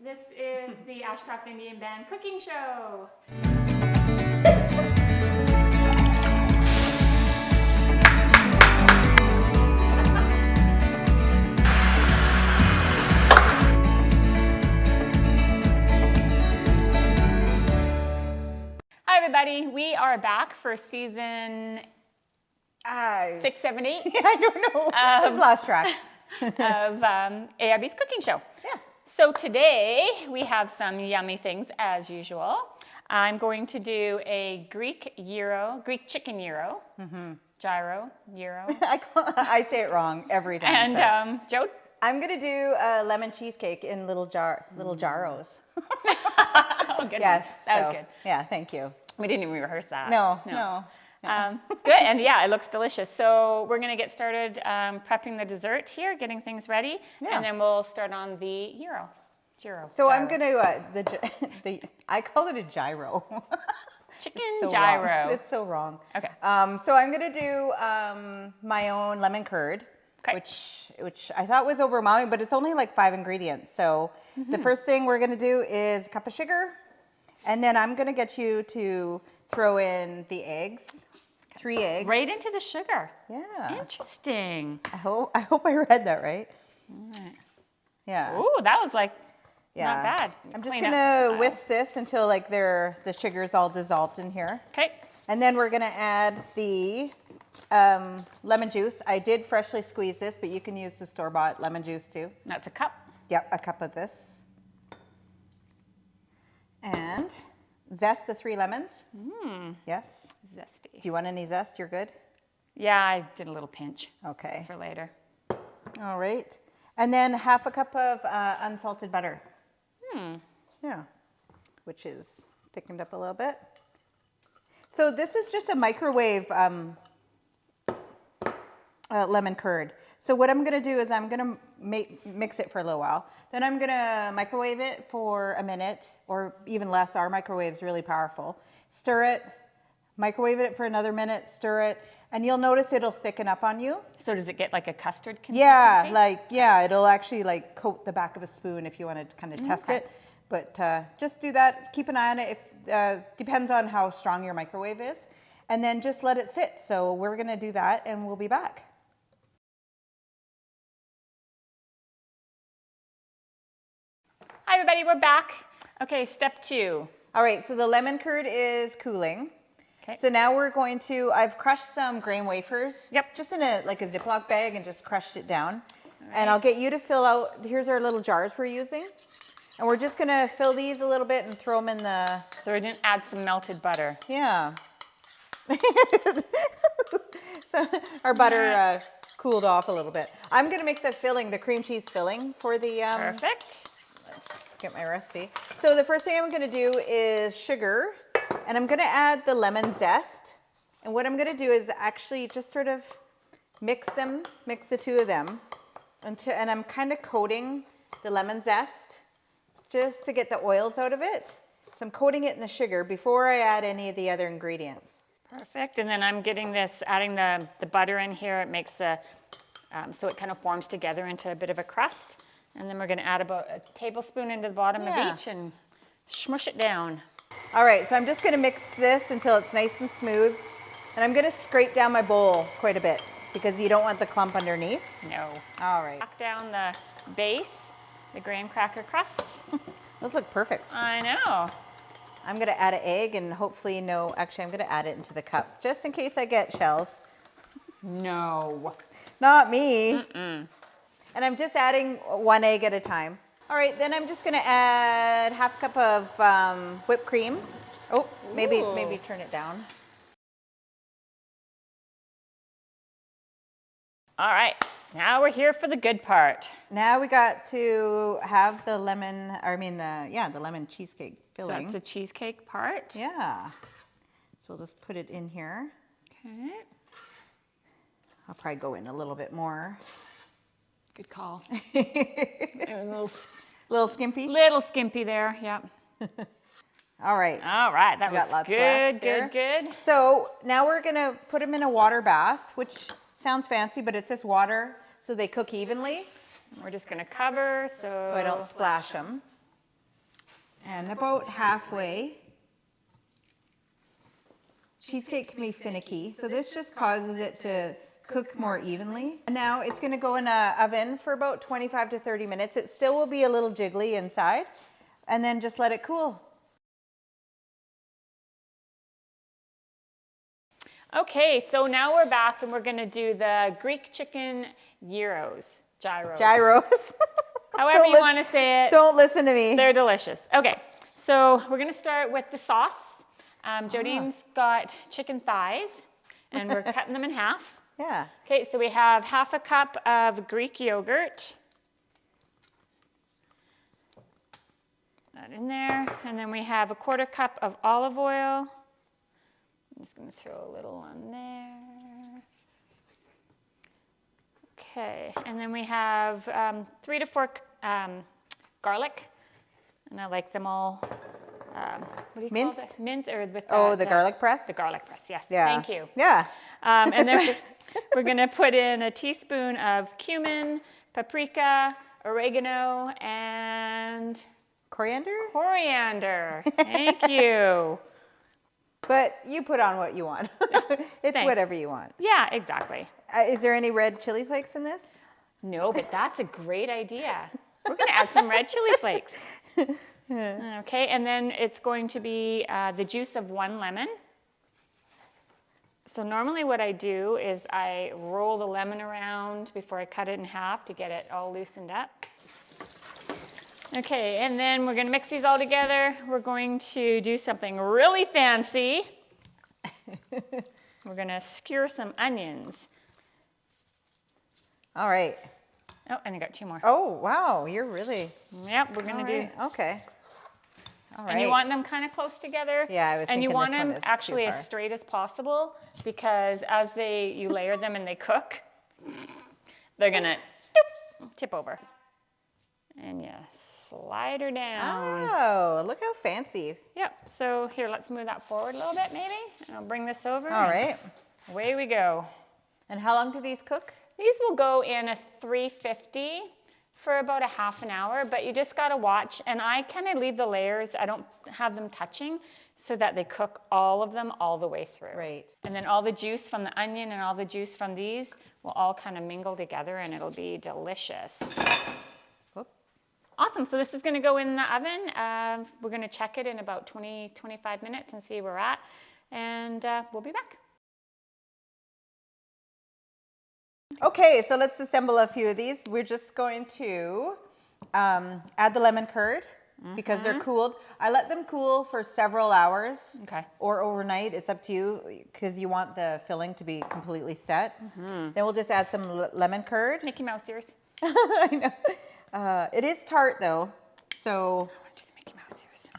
This is the Ashcroft Indian Band cooking show. Hi everybody, we are back for season 6, 7, 8. I don't know. I've lost track. of AIB's cooking show. Yeah. So today we have some yummy things as usual. I'm going to do a Greek chicken gyro, gyro. I say it wrong every time. And Joe? I'm gonna do a lemon cheesecake in little gyros. Oh, good. Yes, that was good. Yeah, thank you. We didn't even rehearse that. No. Good, and yeah, it looks delicious. So we're gonna get started prepping the dessert here, getting things ready, and then we'll start on the gyro. So I'm gonna I call it a gyro. Chicken so gyro. Wrong. It's so wrong. Okay. So I'm gonna do my own lemon curd, which I thought was overwhelming, but it's only like 5 ingredients. So the first thing we're gonna do is a cup of sugar, and then I'm gonna get you to throw in the eggs. 3 eggs. Right into the sugar. Yeah. Interesting. I hope I read that right. All right. Yeah. Ooh, that was like not bad. I'm just gonna whisk this until like the sugar is all dissolved in here. Okay. And then we're gonna add the lemon juice. I did freshly squeeze this, but you can use the store-bought lemon juice too. That's a cup. Yep, a cup of this. And zest of 3 lemons. Yes. Zesty. Do you want any zest? You're good? Yeah, I did a little pinch. Okay. For later. All right. And then half a cup of unsalted butter. Yeah. Which is thickened up a little bit. So this is just a microwave lemon curd. So what I'm going to do is I'm going to mix it for a little while. Then I'm going to microwave it for a minute or even less. Our microwave is really powerful. Stir it, microwave it for another minute, stir it, and you'll notice it'll thicken up on you. So does it get like a custard consistency? Yeah, it'll actually like coat the back of a spoon if you want to kind of test it. But just do that. Keep an eye on it. Depends on how strong your microwave is. And then just let it sit. So we're going to do that and we'll be back. Hi everybody, we're back. Okay, step 2. All right, so the lemon curd is cooling. Okay. So now we're going to, I've crushed some grain wafers. Yep. Just in a Ziploc bag and just crushed it down. Right. And I'll get you to fill out, here's our little jars we're using. And we're just gonna fill these a little bit and throw them in the... So we're gonna add some melted butter. Yeah. So our butter cooled off a little bit. I'm gonna make the filling, the cream cheese filling for the... Perfect. Let's get my recipe. So the first thing I'm gonna do is sugar, and I'm gonna add the lemon zest. And what I'm gonna do is actually just sort of mix the two of them. And I'm kind of coating the lemon zest just to get the oils out of it. So I'm coating it in the sugar before I add any of the other ingredients. Perfect, and then I'm adding the butter in here. It makes so it kind of forms together into a bit of a crust. And then we're gonna add about a tablespoon into the bottom of each and smush it down. All right, so I'm just gonna mix this until it's nice and smooth. And I'm gonna scrape down my bowl quite a bit because you don't want the clump underneath. No. All right. Knock down the base, the graham cracker crust. Those look perfect. I know. I'm gonna add an egg and hopefully actually I'm gonna add it into the cup just in case I get shells. No. Not me. And I'm just adding 1 egg at a time. All right, then I'm just gonna add half a cup of whipped cream. Oh, maybe turn it down. All right, now we're here for the good part. Now we got to have the lemon cheesecake filling. So that's the cheesecake part? Yeah. So we'll just put it in here. Okay. I'll probably go in a little bit more. Good call. It was a little skimpy? Little skimpy there, yeah. All right. All right, that looks good. So now we're gonna put them in a water bath, which sounds fancy, but it's just water so they cook evenly. We're just gonna cover so I don't splash them. And about halfway. Cheesecake can be finicky, so this just causes it to cook more evenly. And now it's going to go in an oven for about 25 to 30 minutes. It still will be a little jiggly inside, and then just let it cool. Okay, so now we're back and we're going to do the Greek chicken gyros. Gyros. However you want to say it. Don't listen to me. They're delicious. Okay, so we're going to start with the sauce. Jodine's got chicken thighs, and we're cutting them in half. Yeah. Okay, so we have half a cup of Greek yogurt. That in there. And then we have a 1/4 cup of olive oil. I'm just going to throw a little on there. Okay, and then we have 3 to 4 garlic, and I like them all. What do you Minced? call it? Minced or with the garlic press? The garlic press, yes. Yeah. Thank you. Yeah. And then we're going to put in a teaspoon of cumin, paprika, oregano, and Coriander? coriander. Thank you. But you put on what you want. It's Thanks. whatever you want. Yeah, exactly. Is there any red chili flakes in this? No, but that's a great idea. We're going to add some red chili flakes. Okay, and then it's going to be the juice of 1 lemon. So normally what I do is I roll the lemon around before I cut it in half to get it all loosened up. Okay, and then we're going to mix these all together. We're going to do something really fancy. We're going to skewer some onions. All right. Oh, and I got 2 more. Oh, wow. You're really... Yep, we're going to do... Okay. All right. And you want them kind of close together. Yeah, I was and you thinking want this one them is too actually as far. straight as possible, because as you layer them and they cook, they're gonna tip over. And you slide her down. Oh, look how fancy. Yep. So here, let's move that forward a little bit, maybe, and I'll bring this over. All right. Away we go. And how long do these cook? These will go in a 350 for about a half an hour, but you just gotta watch. And I kind of leave the layers, I don't have them touching, so that they cook all of them all the way through. Right. And then all the juice from the onion and all the juice from these will all kind of mingle together, and it'll be delicious. Whoop. Awesome, so this is gonna go in the oven. We're gonna check it in about 20-25 minutes and see where we're at, and we'll be back. Okay, so let's assemble a few of these. We're just going to add the lemon curd because they're cooled. I let them cool for several hours or overnight. It's up to you because you want the filling to be completely set. Then we'll just add some lemon curd. Mickey Mouse ears. I know. It is tart though, so I want to do the Mickey Mouse ears.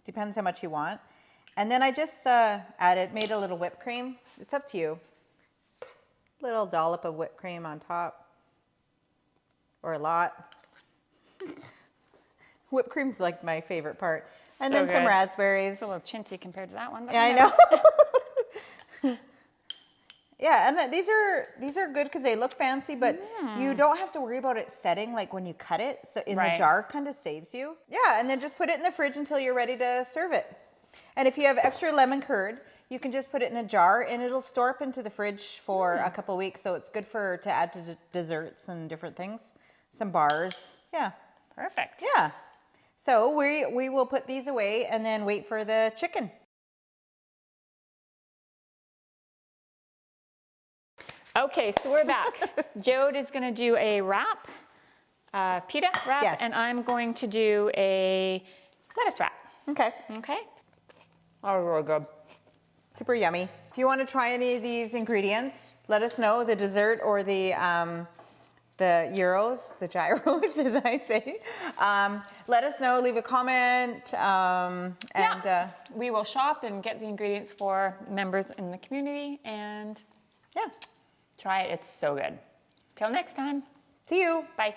depends how much you want. And then I just made a little whipped cream. It's up to you. Little dollop of whipped cream on top, or a lot. Whipped cream's like my favorite part. And So then some good. raspberries. It's a little chintzy compared to that one. But Yeah, I know. Yeah, and these are good because they look fancy, but you don't have to worry about it setting like when you cut it. So in the jar kind of saves you. Yeah, and then just put it in the fridge until you're ready to serve it. And if you have extra lemon curd, you can just put it in a jar and it'll store up into the fridge for a couple weeks. So it's good to add to desserts and different things. Some bars. Yeah. Perfect. Yeah. So we will put these away and then wait for the chicken. Okay, so we're back. Jode is going to do a wrap, pita wrap, Yes. and I'm going to do a lettuce wrap. Okay. Okay? Oh, really good. Super yummy. If you want to try any of these ingredients, let us know, the dessert or the gyros, as I say. Let us know, leave a comment. We will shop and get the ingredients for members in the community, and yeah, try it. It's so good. Till next time. see you. Bye.